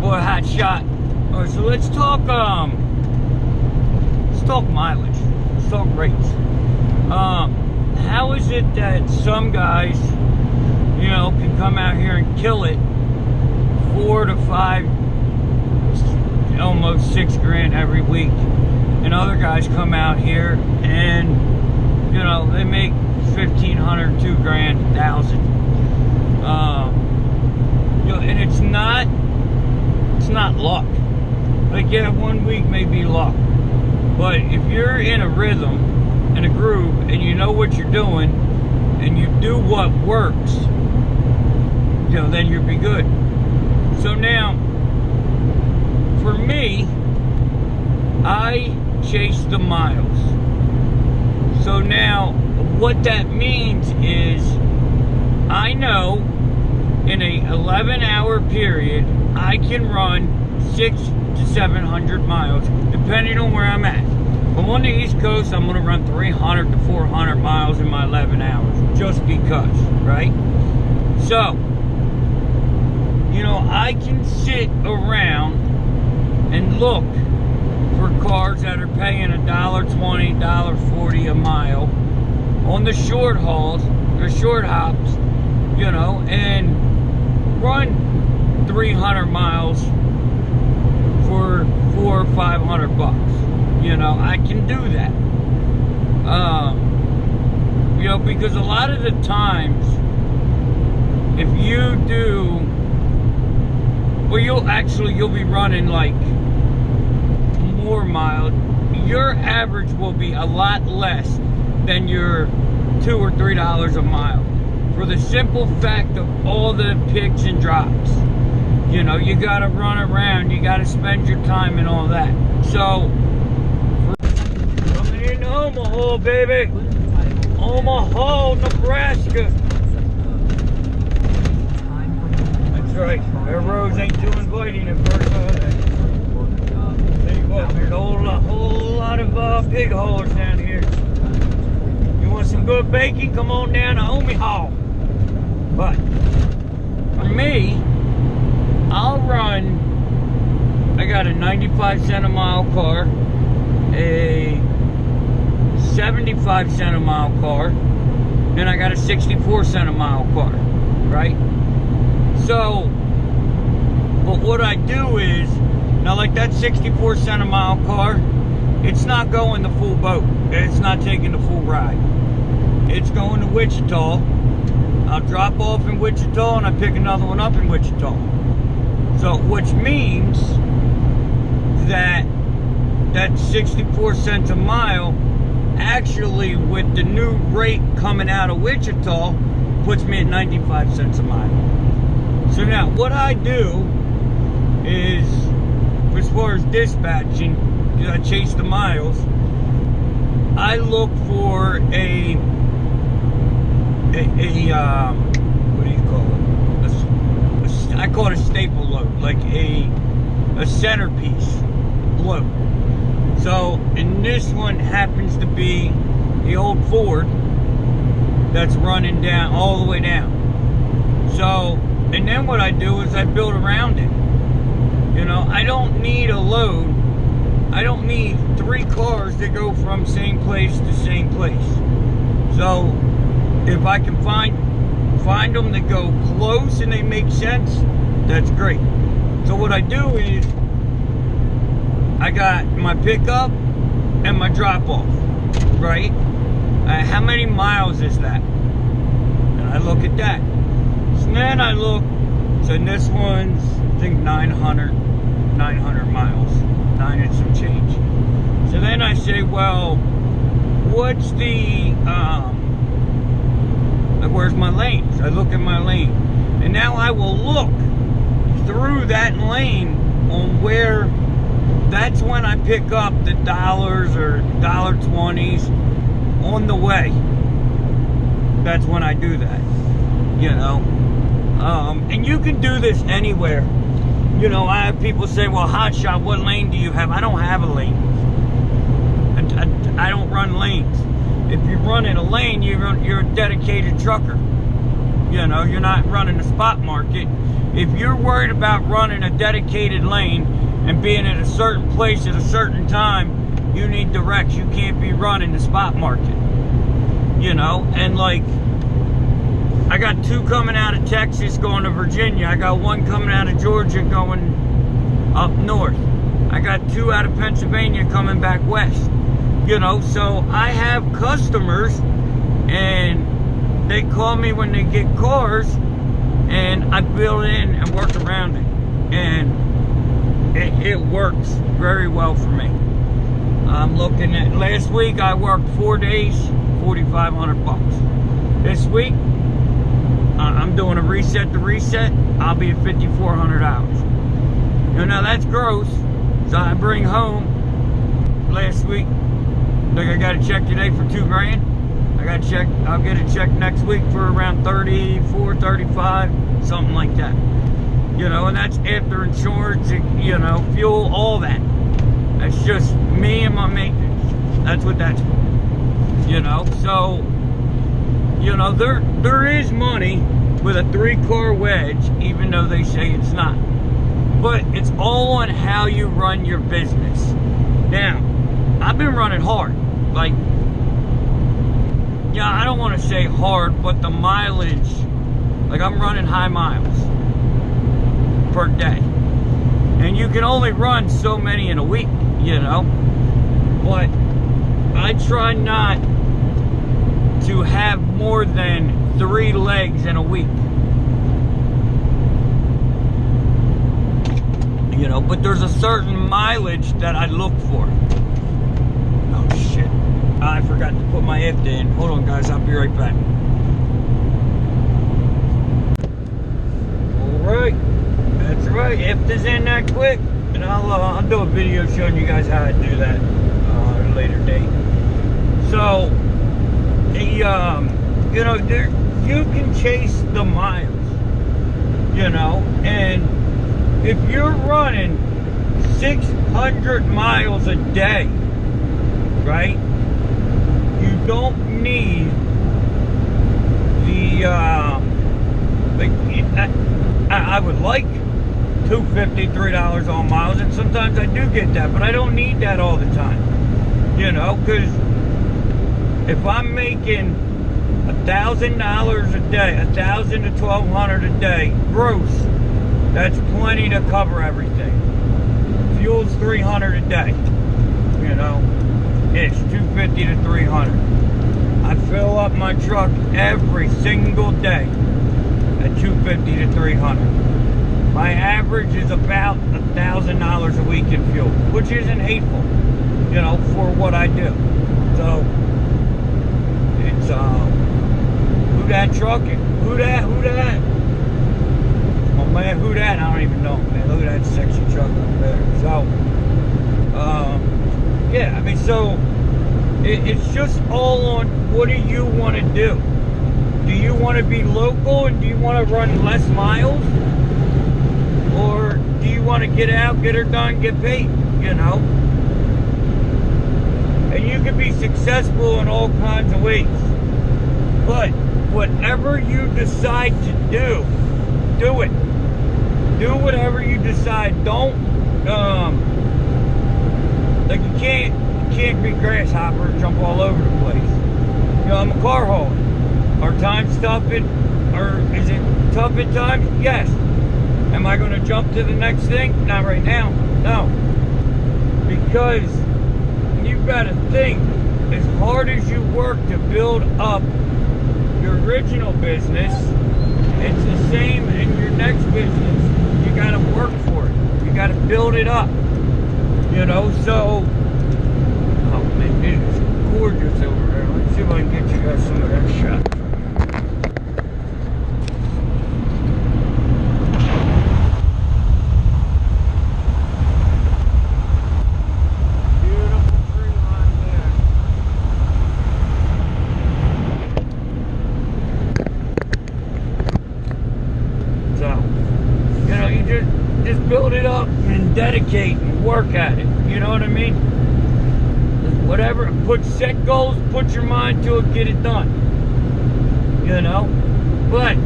boy Hotshot. All right, so let's talk mileage. Let's talk rates. How is it that some guys, you know, can come out here and kill it 4 to 5, almost 6 grand every week, and other guys come out here and, you know, they make 1,500, 2 grand, 1,000. You know, and it's not luck. Like, yeah, 1 week may be luck, but if you're in a rhythm and a groove and you know what you're doing and you do what works, you know, then you'll be good. So now, for me, I chase the miles. So now, what that means is, I know in a 11-hour period, I can run 600 to 700 miles, depending on where I'm at. If I'm on the East Coast, I'm gonna run 300 to 400 miles in my 11 hours, just because, right? So, you know, I can sit around and look for cars that are paying $1.20, $1.40 a mile on the short hauls, or short hops, you know, and run 300 miles for $400 or $500. You know, I can do that. You know, because a lot of the times, if you do, well, you'll be running like more miles. Your average will be a lot less than your $2 or $3 a mile, for the simple fact of all the picks and drops. You know, you gotta run around, you gotta spend your time and all that. So, coming into Omaha, baby. Omaha, Nebraska. That's right. Their roads ain't too inviting at first, are they? Tell you what, there's a whole lot of pig haulers down here. You want some good bacon? Come on down to Omaha. But for me, I'll run. I got a 95 cent a mile car, a 75 cent a mile car, and I got a 64 cent a mile car, right? So, but what I do is, now like that 64 cent a mile car, it's not going the full boat. It's not taking the full ride. It's going to Wichita. I'll drop off in Wichita and I pick another one up in Wichita. So, which means that 64 cents a mile, actually with the new rate coming out of Wichita, puts me at 95 cents a mile. So now, what I do is, as far as dispatching, because I chase the miles, I look for a what do you call it? I call it a staple load, like a centerpiece load. So, and this one happens to be the old Ford that's running down, all the way down. So, and then what I do is I build around it. You know, I don't need a load. I don't need 3 cars that go from same place to same place. So, if I can find them that go close and they make sense, that's great. So what I do is, I got my pickup and my drop-off, right? How many miles is that? And I look at that. So then I look, so this one's, I think 900 miles, 9 and some change. So then I say, well, what's the, where's my lanes? I look at my lane. And now I will look through that lane on where, that's when I pick up the dollars or $1.20s on the way. That's when I do that, you know. And you can do this anywhere. You know, I have people say, well, Hotshot, what lane do you have? I don't have a lane. I don't run lanes. If you run in a lane, you're a dedicated trucker. You know, you're not running a spot market. If you're worried about running a dedicated lane and being at a certain place at a certain time, you need directs. You can't be running the spot market. You know, and like, I got 2 coming out of Texas going to Virginia. I got 1 coming out of Georgia going up north. I got 2 out of Pennsylvania coming back west. You know, so I have customers and they call me when they get cars, and I build in and work around it, and it works very well for me. I'm looking at, last week I worked 4 days, $4,500. This week I'm doing a reset to reset. I'll be at 5,400 hours. You know, that's gross. So I bring home last week. Like, I got a check today for $2 grand. I got a check. I'll get a check next week for around 34, 35, something like that. You know, and that's after insurance, you know, fuel, all that. That's just me and my maintenance. That's what that's for. You know, so, you know, there is money with a 3-car wedge, even though they say it's not. But it's all on how you run your business. Now, I've been running hard. Like, yeah, I don't want to say hard, but the mileage, like, I'm running high miles per day. And you can only run so many in a week, you know. But I try not to have more than 3 legs in a week. You know, but there's a certain mileage that I look for. Oh shit, I forgot to put my IFTA in. Hold on guys, I'll be right back. Alright, that's right, IFTA's in that quick. And I'll do a video showing you guys how I do that at a later date. So, you know, you can chase the miles, you know, and if you're running 600 miles a day, right, you don't need the, I would like $2.50, $3 on miles, and sometimes I do get that, but I don't need that all the time, you know, because if I'm making $1,000 a day, $1,000 to $1,200 a day gross, that's plenty to cover everything. Fuel's $300 a day, you know, it's $250 to $300. I fill up my truck every single day at $250 to $300. My average is about $1,000 a week in fuel, which isn't hateful, you know, for what I do. So it's who that trucking? Who that? Oh man, who that? I don't even know, man. Look at that sexy truck up there. So yeah, I mean, so it's just all on what do you want to do? Do you want to be local and do you want to run less miles? Or do you want to get out, get her done, get paid, you know? And you can be successful in all kinds of ways. But whatever you decide to do, do it. Do whatever you decide. Don't, like you can't be grasshopper and jump all over the place. You know, I'm a car hauler. Are times tough? Or is it tough at times? Yes. Am I going to jump to the next thing? Not right now. No. Because you've got to think, as hard as you work to build up your original business, it's the same in your next business. You got to work for it. You got to build it up. You know, so, oh man, it is gorgeous over there. Let's see if I can get you guys some of that shot. Build it up and dedicate and work at it. You know what I mean? Whatever, set goals, put your mind to it, get it done. You know? But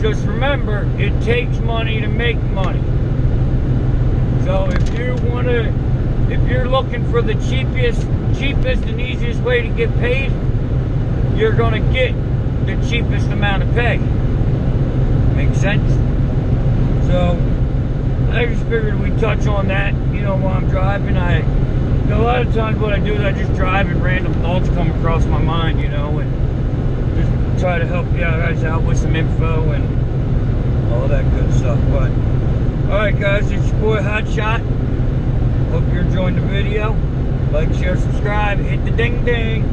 just remember, it takes money to make money. So if you're looking for the cheapest and easiest way to get paid, you're gonna get the cheapest amount of pay. Make sense? So I just figured we'd touch on that, you know, while I'm driving. A lot of times what I do is I just drive and random thoughts come across my mind, you know, and just try to help you guys out with some info and all that good stuff. But alright guys, it's your boy Hotshot. Hope you're enjoying the video. Like, share, subscribe, hit the ding ding.